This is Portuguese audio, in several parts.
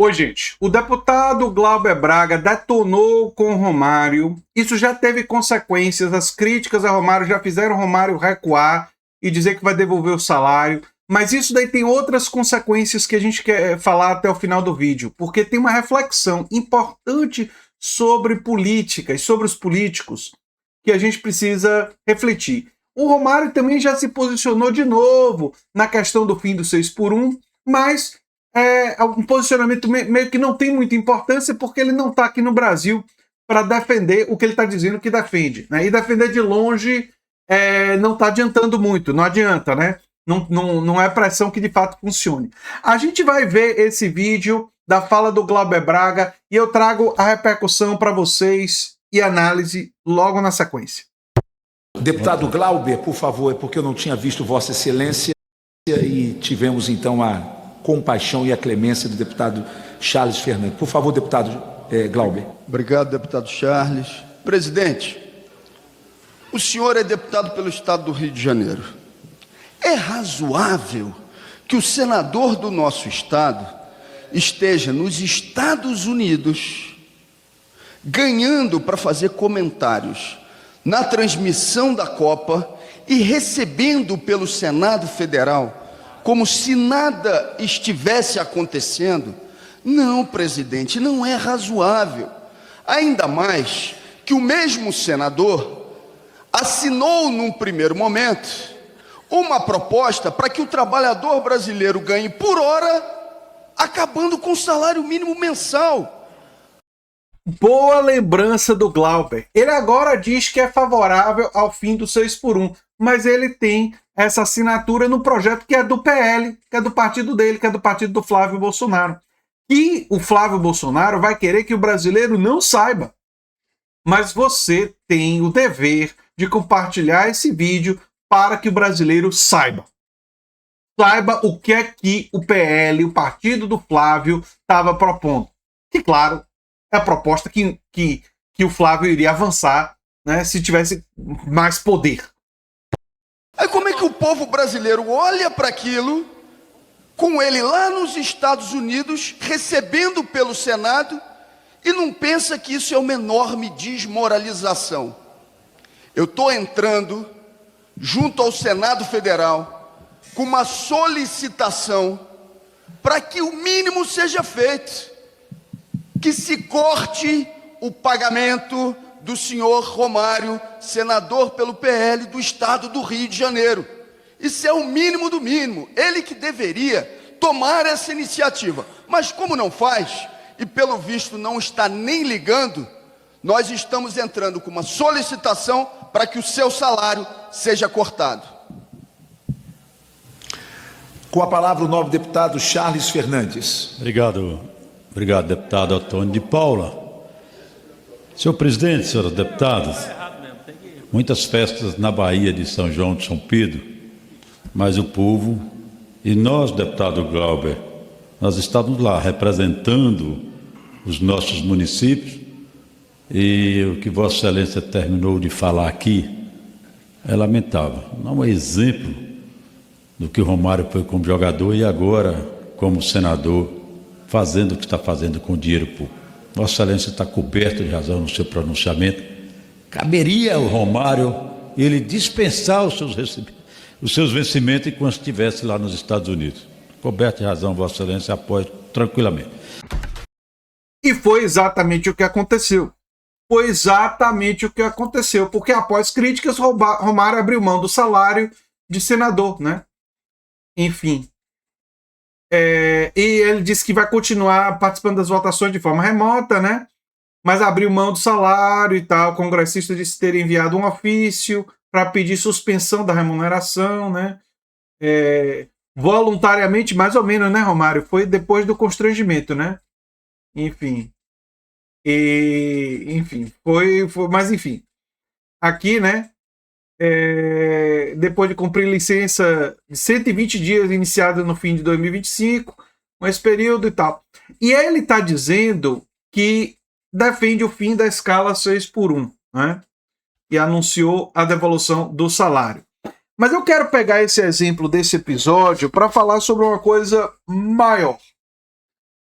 Oi, gente. O deputado Glauber Braga detonou com Romário. Isso já teve consequências. As críticas a Romário já fizeram Romário recuar e dizer que vai devolver o salário. Mas isso daí tem outras consequências que a gente quer falar até o final do vídeo, porque tem uma reflexão importante sobre política e sobre os políticos que a gente precisa refletir. O Romário também já se posicionou de novo na questão do fim do 6x1, mas é um posicionamento meio que não tem muita importância porque ele não está aqui no Brasil para defender o que ele está dizendo que defende, né? E defender de longe não está adiantando muito, não adianta, né? Não é pressão que de fato funcione. A gente vai ver esse vídeo da fala do Glauber Braga e eu trago a repercussão para vocês e análise logo na sequência. Deputado Glauber, por favor, é porque eu não tinha visto Vossa Excelência e tivemos então a compaixão e a clemência do deputado Charles Fernandes. Por favor, deputado Glauber. Obrigado, deputado Charles. Presidente, o senhor é deputado pelo Estado do Rio de Janeiro. É razoável que o senador do nosso Estado esteja nos Estados Unidos ganhando para fazer comentários na transmissão da Copa e recebendo pelo Senado Federal como se nada estivesse acontecendo? Não, presidente, não é razoável. Ainda mais que o mesmo senador assinou num primeiro momento uma proposta para que o trabalhador brasileiro ganhe por hora, acabando com o salário mínimo mensal. Boa lembrança do Glauber. Ele agora diz que é favorável ao fim do 6x1, mas ele tem essa assinatura no projeto que é do PL, que é do partido dele, que é do partido do Flávio Bolsonaro. E o Flávio Bolsonaro vai querer que o brasileiro não saiba. Mas você tem o dever de compartilhar esse vídeo para que o brasileiro saiba. Saiba o que é que o PL, o partido do Flávio, estava propondo. Que, claro, é a proposta que o Flávio iria avançar, né, se tivesse mais poder. Aí como é que o povo brasileiro olha para aquilo, com ele lá nos Estados Unidos, recebendo pelo Senado, e não pensa que isso é uma enorme desmoralização? Eu estou entrando junto ao Senado Federal com uma solicitação para que o mínimo seja feito, que se corte o pagamento do senhor Romário, senador pelo PL do Estado do Rio de Janeiro. Isso é o mínimo do mínimo, ele que deveria tomar essa iniciativa, mas como não faz, e pelo visto não está nem ligando, nós estamos entrando com uma solicitação para que o seu salário seja cortado. Com a palavra o novo deputado Charles Fernandes. Obrigado, deputado Antônio de Paula. Senhor presidente, senhores deputados, muitas festas na Bahia de São João de São Pedro, mas o povo e nós, deputado Glauber, nós estávamos lá representando os nossos municípios e o que Vossa Excelência terminou de falar aqui é lamentável. Não é exemplo do que o Romário foi como jogador e agora como senador, fazendo o que está fazendo com o dinheiro público. Vossa Excelência está coberto de razão no seu pronunciamento. Caberia ao Romário ele dispensar os seus vencimentos enquanto estivesse lá nos Estados Unidos. Coberto de razão, Vossa Excelência apoia tranquilamente. E foi exatamente o que aconteceu. Foi exatamente o que aconteceu, porque após críticas, Romário abriu mão do salário de senador, né? Enfim. E ele disse que vai continuar participando das votações de forma remota, né? Mas abriu mão do salário e tal. O congressista disse ter enviado um ofício para pedir suspensão da remuneração, né? Voluntariamente, mais ou menos, né, Romário? Foi depois do constrangimento, né? Enfim. Mas enfim. Aqui, né? Depois de cumprir licença de 120 dias iniciada no fim de 2025, com esse período e tal. E ele está dizendo que defende o fim da escala 6x1, né? E anunciou a devolução do salário. Mas eu quero pegar esse exemplo desse episódio para falar sobre uma coisa maior.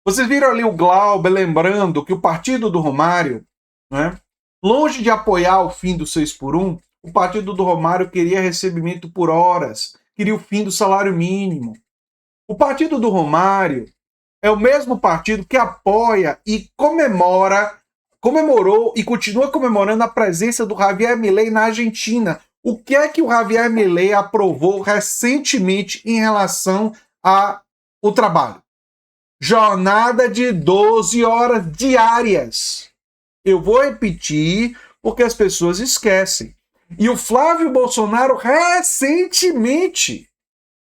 Vocês viram ali o Glauber lembrando que o partido do Romário, né, longe de apoiar o fim do 6x1, o partido do Romário queria recebimento por horas, queria o fim do salário mínimo. O partido do Romário é o mesmo partido que apoia e comemorou e continua comemorando a presença do Javier Milei na Argentina. O que é que o Javier Milei aprovou recentemente em relação ao trabalho? Jornada de 12 horas diárias. Eu vou repetir porque as pessoas esquecem. E o Flávio Bolsonaro recentemente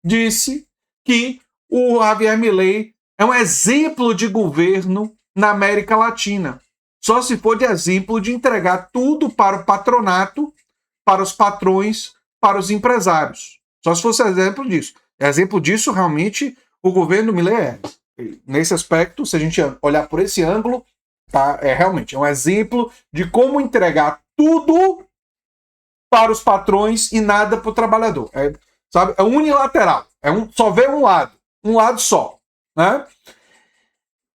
disse que o Javier Milei é um exemplo de governo na América Latina. Só se for de exemplo de entregar tudo para o patronato, para os patrões, para os empresários. Só se fosse exemplo disso. Exemplo disso, realmente, o governo Milei é. Nesse aspecto, se a gente olhar por esse ângulo, tá, realmente um exemplo de como entregar tudo para os patrões e nada para o trabalhador. Sabe? É unilateral. Só vê um lado só. Né?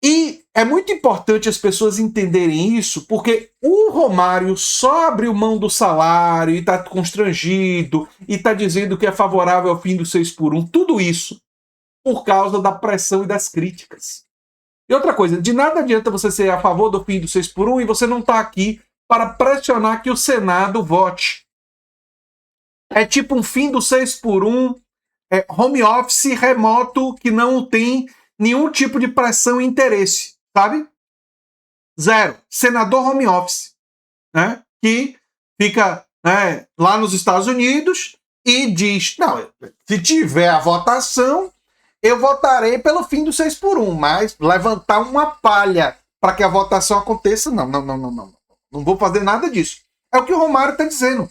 E é muito importante as pessoas entenderem isso, porque o Romário só abriu mão do salário e está constrangido e está dizendo que é favorável ao fim do 6x1. Tudo isso por causa da pressão e das críticas. E outra coisa, de nada adianta você ser a favor do fim do 6x1 e você não está aqui para pressionar que o Senado vote. É tipo um fim do 6x1, home office remoto que não tem nenhum tipo de pressão e interesse, sabe? Zero. Senador home office, né? Que fica, né, lá nos Estados Unidos e diz, não, se tiver a votação, eu votarei pelo fim do 6x1, mas levantar uma palha para que a votação aconteça, não. Não vou fazer nada disso. É o que o Romário está dizendo.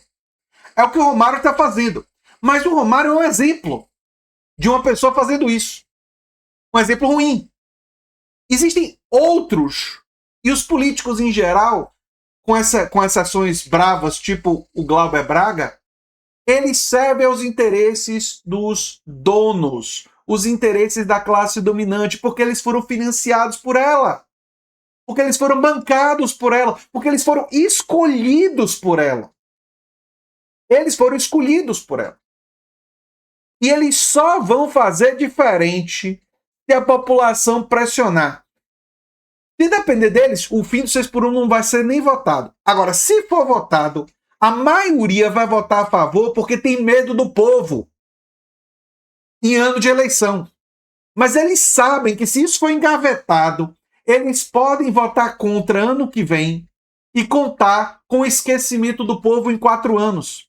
É o que o Romário está fazendo. Mas o Romário é um exemplo de uma pessoa fazendo isso. Um exemplo ruim. Existem outros, e os políticos em geral, com essas ações bravas, tipo o Glauber Braga, eles servem aos interesses dos donos, os interesses da classe dominante, porque eles foram financiados por ela, porque eles foram bancados por ela, porque eles foram escolhidos por ela. Eles foram escolhidos por ela. E eles só vão fazer diferente se a população pressionar. Se depender deles, o fim do 6x1 não vai ser nem votado. Agora, se for votado, a maioria vai votar a favor porque tem medo do povo em ano de eleição. Mas eles sabem que se isso for engavetado, eles podem votar contra ano que vem e contar com o esquecimento do povo em 4 anos.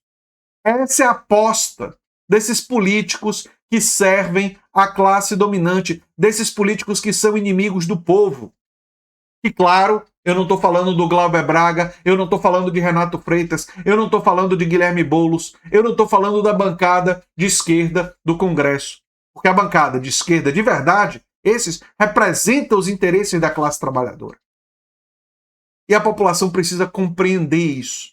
Essa é a aposta desses políticos que servem à classe dominante, desses políticos que são inimigos do povo. E claro, eu não estou falando do Glauber Braga, eu não estou falando de Renato Freitas, eu não estou falando de Guilherme Boulos, eu não estou falando da bancada de esquerda do Congresso. Porque a bancada de esquerda, de verdade, esses representam os interesses da classe trabalhadora. E a população precisa compreender isso.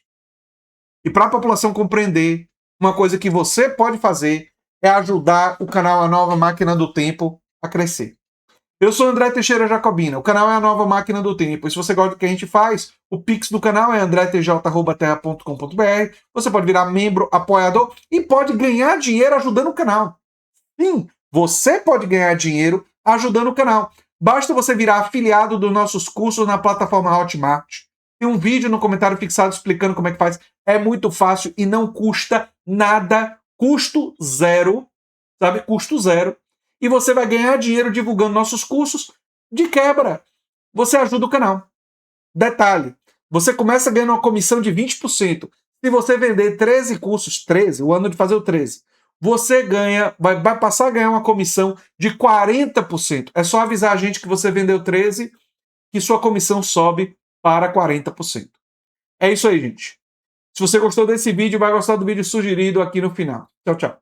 E para a população compreender, uma coisa que você pode fazer é ajudar o canal A Nova Máquina do Tempo a crescer. Eu sou André Teixeira Jacobina, o canal é A Nova Máquina do Tempo. E se você gosta do que a gente faz, o Pix do canal é andretj@terra.com.br. Você pode virar membro, apoiador e pode ganhar dinheiro ajudando o canal. Sim, você pode ganhar dinheiro ajudando o canal. Basta você virar afiliado dos nossos cursos na plataforma Hotmart. Tem um vídeo no comentário fixado explicando como é que faz. É muito fácil e não custa nada. Custo zero, sabe? Custo zero. E você vai ganhar dinheiro divulgando nossos cursos de quebra. Você ajuda o canal. Detalhe, você começa ganhando uma comissão de 20%. Se você vender 13 cursos, 13, o ano de fazer o 13, você ganha, vai passar a ganhar uma comissão de 40%. É só avisar a gente que você vendeu 13, que sua comissão sobe para 40%. É isso aí, gente. Se você gostou desse vídeo, vai gostar do vídeo sugerido aqui no final. Tchau, tchau.